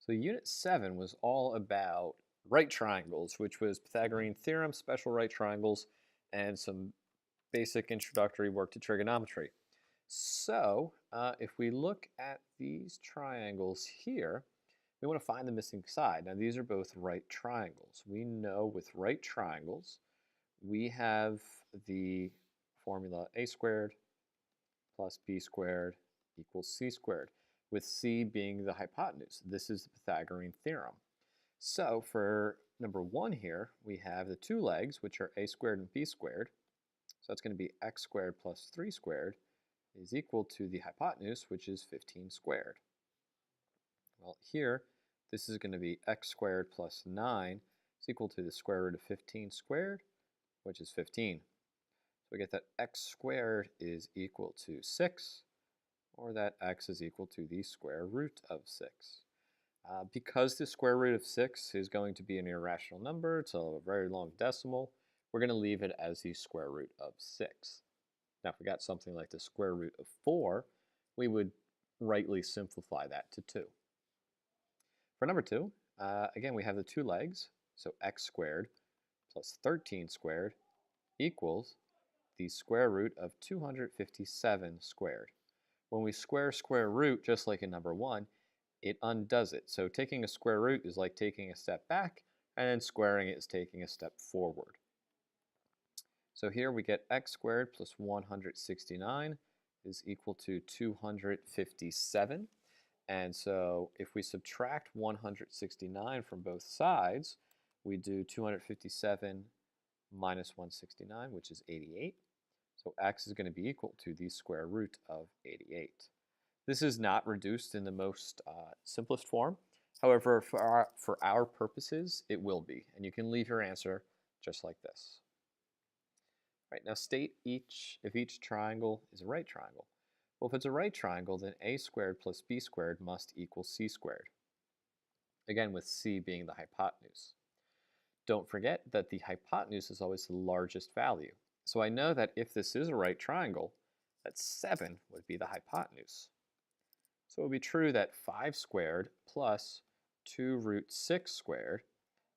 So Unit 7 was all about right triangles, which was Pythagorean theorem, special right triangles, and some basic introductory work to trigonometry. So if we look at these triangles here, we want to find the missing side. Now these are both right triangles. We know with right triangles, we have the formula a squared plus b squared equals c squared, with c being the hypotenuse. This is the Pythagorean theorem. So for number 1 here, we have the two legs, which are a squared and b squared. So that's going to be x squared plus 3 squared is equal to the hypotenuse, which is 15 squared. Well, here, this is going to be x squared plus 9 is equal to the square root of 15 squared, which is 15. So we get that x squared is equal to 6, or that x is equal to the square root of 6. Because the square root of 6 is going to be an irrational number, it's a very long decimal, we're going to leave it as the square root of 6. Now, if we got something like the square root of 4, we would rightly simplify that to 2. For number 2, again, we have the two legs, so x squared plus 13 squared equals the square root of 257 squared. When we square root, just like in number 1, it undoes it. So taking a square root is like taking a step back, and then squaring it is taking a step forward. So here we get x squared plus 169 is equal to 257. And so if we subtract 169 from both sides, we do 257 minus 169, which is 88. So x is going to be equal to the square root of 88. This is not reduced in the most simplest form. However, for our purposes, it will be. And you can leave your answer just like this. All right, now state if each triangle is a right triangle. Well, if it's a right triangle, then a squared plus b squared must equal c squared. Again, with c being the hypotenuse. Don't forget that the hypotenuse is always the largest value. So I know that if this is a right triangle, that 7 would be the hypotenuse. So it would be true that 5 squared plus 2 root 6 squared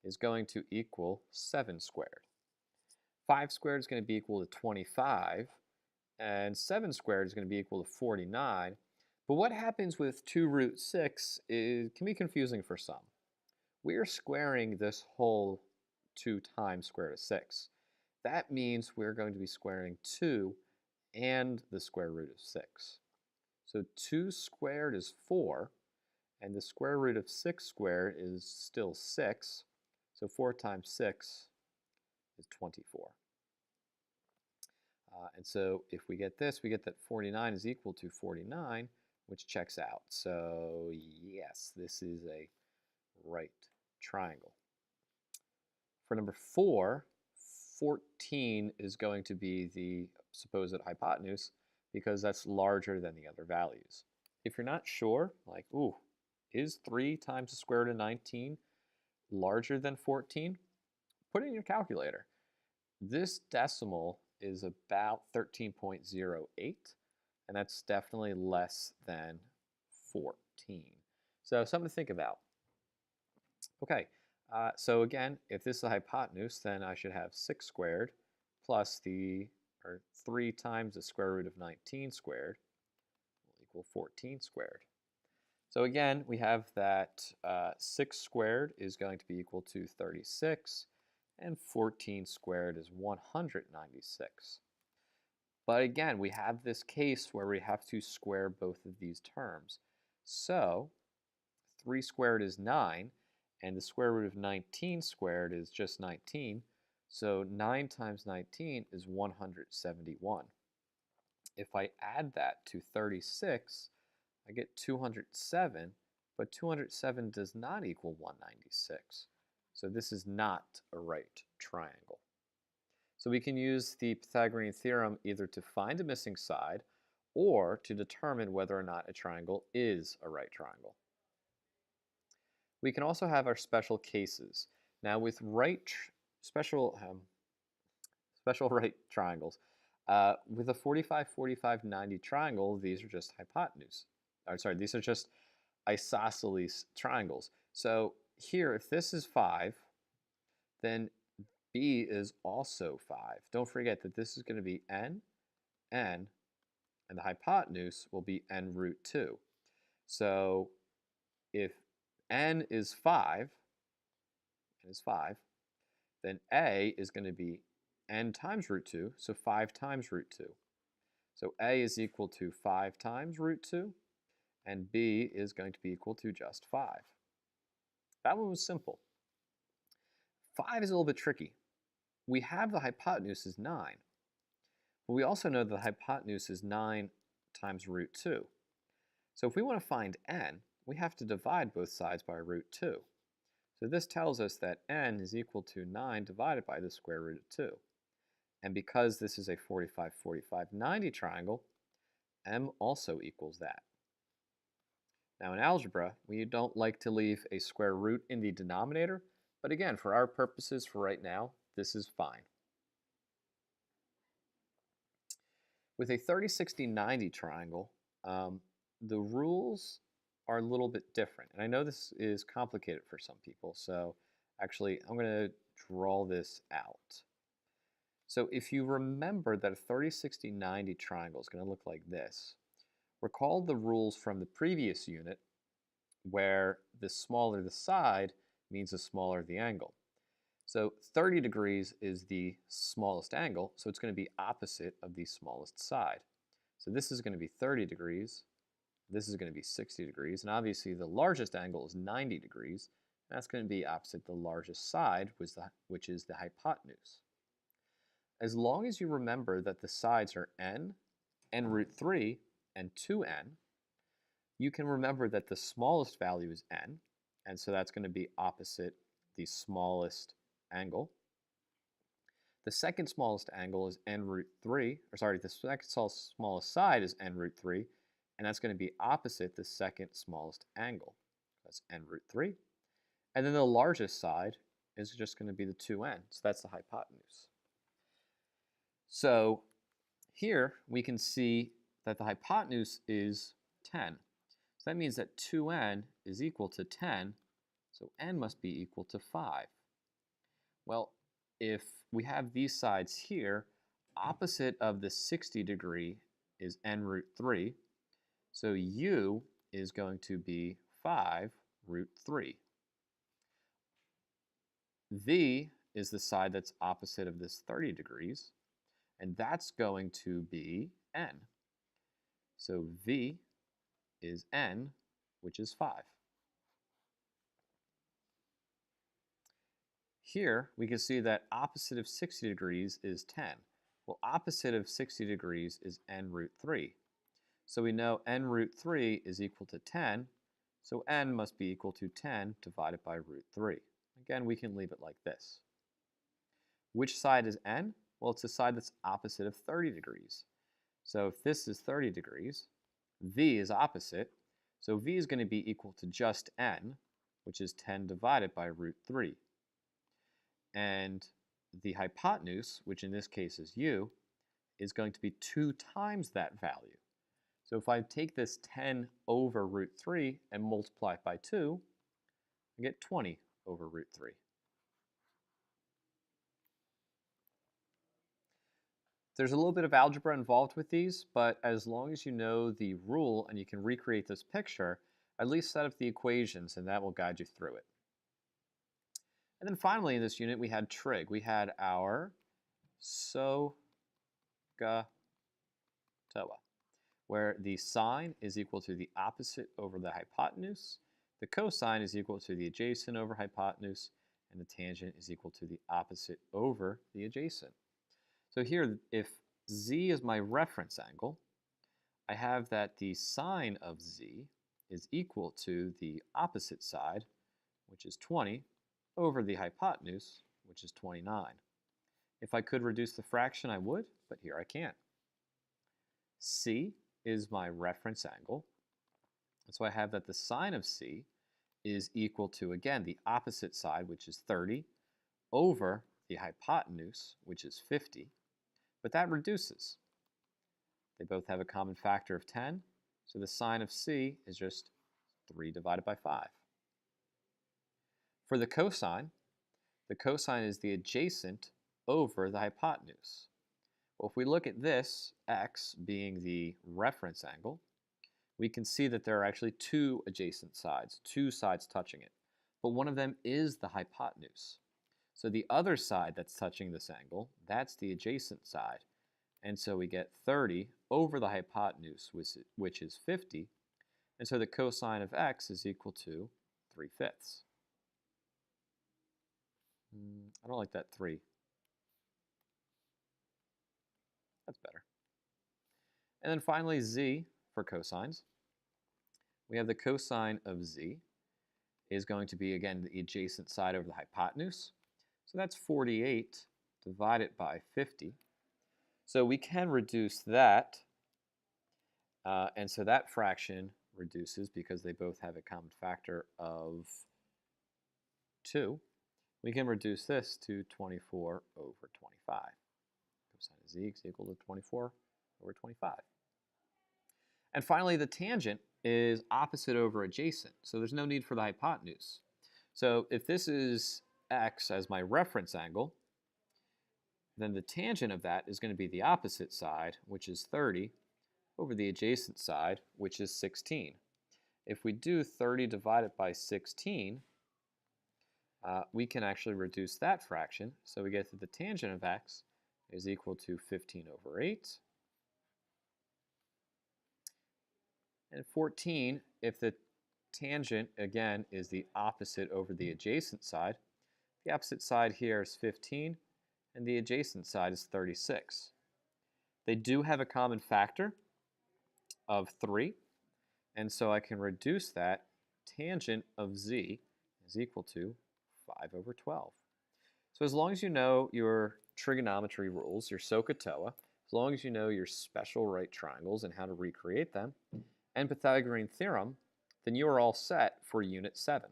is going to equal 7 squared. 5 squared is going to be equal to 25, and 7 squared is going to be equal to 49. But what happens with 2 root 6 can be confusing for some. We're squaring this whole 2 times square root of 6. That means we're going to be squaring 2 and the square root of 6. So 2 squared is 4, and the square root of 6 squared is still 6. So 4 times 6 is 24. And so if we get this, we get that 49 is equal to 49, which checks out. So yes, this is a right triangle. For number 4, 14 is going to be the supposed hypotenuse because that's larger than the other values. If you're not sure, like, ooh, is 3 times the square root of 19 larger than 14? Put it in your calculator. This decimal is about 13.08, and that's definitely less than 14. So something to think about. Okay, so again, if this is the hypotenuse, then I should have 6 squared plus 3 times the square root of 19 squared will equal 14 squared. So again, we have that 6 squared is going to be equal to 36, and 14 squared is 196. But again, we have this case where we have to square both of these terms. So 3 squared is 9, and the square root of 19 squared is just 19. So 9 times 19 is 171. If I add that to 36, I get 207, but 207 does not equal 196. So this is not a right triangle. So we can use the Pythagorean theorem either to find a missing side or to determine whether or not a triangle is a right triangle. We can also have our special cases. Now with special right triangles, with a 45, 45, 90 triangle, these are just hypotenuse. These are just isosceles triangles. So here, if this is 5, then B is also 5. Don't forget that this is going to be n, and the hypotenuse will be n root 2. So if n is 5, then A is going to be n times root 2, so 5 times root 2. So A is equal to 5 times root 2, and B is going to be equal to just 5. That one was simple. 5 is a little bit tricky. We have the hypotenuse is 9, but we also know the hypotenuse is 9 times root 2. So if we want to find n, we have to divide both sides by root 2. So this tells us that n is equal to 9 divided by the square root of 2. And because this is a 45, 45, 90 triangle, m also equals that. Now in algebra, we don't like to leave a square root in the denominator, but again, for our purposes for right now, this is fine. With a 30, 60, 90 triangle, the rules are a little bit different. And I know this is complicated for some people, so actually I'm going to draw this out. So if you remember that a 30, 60, 90 triangle is going to look like this, recall the rules from the previous unit where the smaller the side means the smaller the angle. So 30 degrees is the smallest angle, so it's going to be opposite of the smallest side. So this is going to be 30 degrees, this is going to be 60 degrees, and obviously the largest angle is 90 degrees, and that's going to be opposite the largest side, which is the hypotenuse. As long as you remember that the sides are n root 3, and 2n, you can remember that the smallest value is n, and so that's going to be opposite the smallest angle. The second smallest angle is n root 3, or sorry, the second smallest side is n root 3, and that's going to be opposite the second smallest angle. That's n root 3. And then the largest side is just going to be the 2n, so that's the hypotenuse. So here we can see that the hypotenuse is 10. So that means that 2n is equal to 10, so n must be equal to 5. Well, if we have these sides here, opposite of the 60 degree is n root 3, so u is going to be 5 root 3. V is the side that's opposite of this 30 degrees, and that's going to be n. So V is n, which is 5. Here, we can see that opposite of 60 degrees is 10. Well, opposite of 60 degrees is n root 3. So we know n root 3 is equal to 10, so n must be equal to 10 divided by root 3. Again, we can leave it like this. Which side is n? Well, it's the side that's opposite of 30 degrees. So if this is 30 degrees, V is opposite, so V is going to be equal to just n, which is 10 divided by root 3. And the hypotenuse, which in this case is u, is going to be 2 times that value. So if I take this 10 over root 3 and multiply it by 2, I get 20 over root 3. There's a little bit of algebra involved with these, but as long as you know the rule and you can recreate this picture, at least set up the equations and that will guide you through it. And then finally in this unit we had trig. We had our SOHCAHTOA, where the sine is equal to the opposite over the hypotenuse, the cosine is equal to the adjacent over hypotenuse, and the tangent is equal to the opposite over the adjacent. So here, if z is my reference angle, I have that the sine of z is equal to the opposite side, which is 20, over the hypotenuse, which is 29. If I could reduce the fraction, I would, but here I can't. C is my reference angle, and so I have that the sine of c is equal to, again, the opposite side, which is 30, over the hypotenuse, which is 50, but that reduces. They both have a common factor of 10, so the sine of c is just 3 divided by 5. For the cosine is the adjacent over the hypotenuse. Well, if we look at this, x being the reference angle, we can see that there are actually two adjacent sides, two sides touching it. But one of them is the hypotenuse. So the other side that's touching this angle, that's the adjacent side. And so we get 30 over the hypotenuse, which is 50. And so the cosine of x is equal to 3/5. I don't like that 3. That's better. And then finally, z for cosines. We have the cosine of z is going to be, again, the adjacent side over the hypotenuse. So that's 48 divided by 50. So we can reduce that. And so that fraction reduces because they both have a common factor of 2. We can reduce this to 24 over 25. Cosine of z is equal to 24 over 25. And finally, the tangent is opposite over adjacent, so there's no need for the hypotenuse. So if this is x as my reference angle, then the tangent of that is going to be the opposite side, which is 30, over the adjacent side, which is 16. If we do 30 divided by 16, we can actually reduce that fraction. So we get that the tangent of x is equal to 15 over 8. And 14, if the tangent, again, is the opposite over the adjacent side, the opposite side here is 15, and the adjacent side is 36. They do have a common factor of 3, and so I can reduce that. Tangent of z is equal to 5 over 12. So as long as you know your trigonometry rules, your SOHCAHTOA, as long as you know your special right triangles and how to recreate them, and Pythagorean theorem, then you are all set for Unit 7.